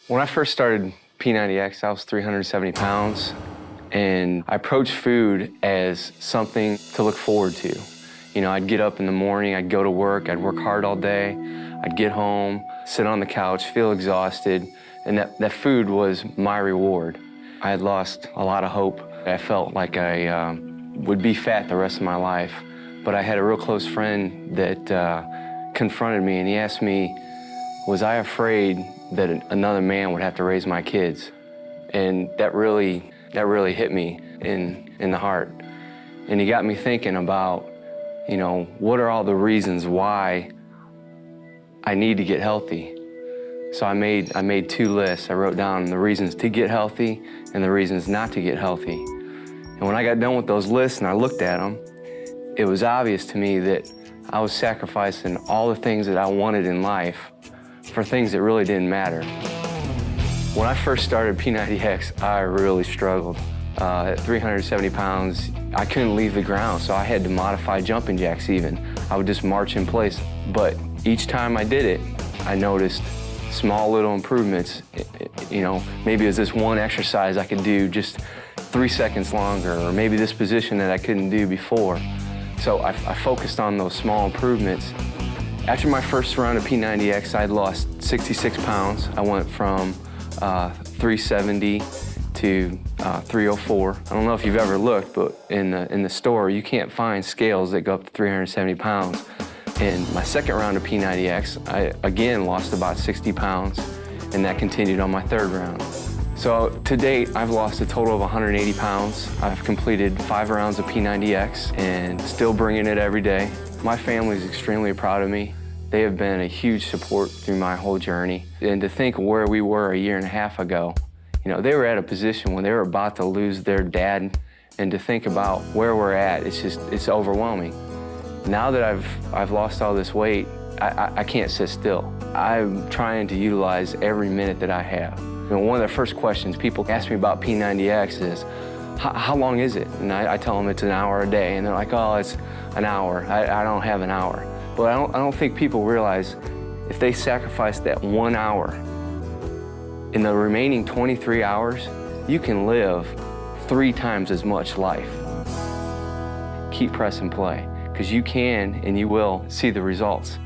When I first started P90X, I was 370 pounds, and I approached food as something to look forward to. You know, I'd get up in the morning, I'd go to work, I'd work hard all day, I'd get home, sit on the couch, feel exhausted, and that food was my reward. I had lost a lot of hope. I felt like I would be fat the rest of my life, but I had a real close friend that confronted me, and he asked me, was I afraid that another man would have to raise my kids? And that really hit me in the heart. And he got me thinking about, you know, what are all the reasons why I need to get healthy? So I made two lists. I wrote down the reasons to get healthy and the reasons not to get healthy. And when I got done with those lists and I looked at them, it was obvious to me that I was sacrificing all the things that I wanted in life for things that really didn't matter. When I first started P90X, I really struggled. At 370 pounds, I couldn't leave the ground, so I had to modify jumping jacks even. I would just march in place. But each time I did it, I noticed small little improvements. You know, maybe it was this one exercise I could do just 3 seconds longer, or maybe this position that I couldn't do before. So I focused on those small improvements. After my first round of P90X, I'd lost 66 pounds. I went from 370 to 304. I don't know if you've ever looked, but in the store, you can't find scales that go up to 370 pounds. In my second round of P90X, I again lost about 60 pounds, and that continued on my third round. So to date, I've lost a total of 180 pounds. I've completed 5 rounds of P90X and still bringing it every day. My family is extremely proud of me. They have been a huge support through my whole journey. And to think where we were a year and a half ago, you know, they were at a position when they were about to lose their dad, and to think about where we're at, it's overwhelming. Now that I've lost all this weight, I can't sit still. I'm trying to utilize every minute that I have. You know, one of the first questions people ask me about P90X is, how long is it? And I tell them it's an hour a day, and they're like, oh, it's an hour. I don't have an hour. But I don't think people realize if they sacrifice that 1 hour, in the remaining 23 hours, you can live 3 times as much life. Keep press and play, because you can and you will see the results.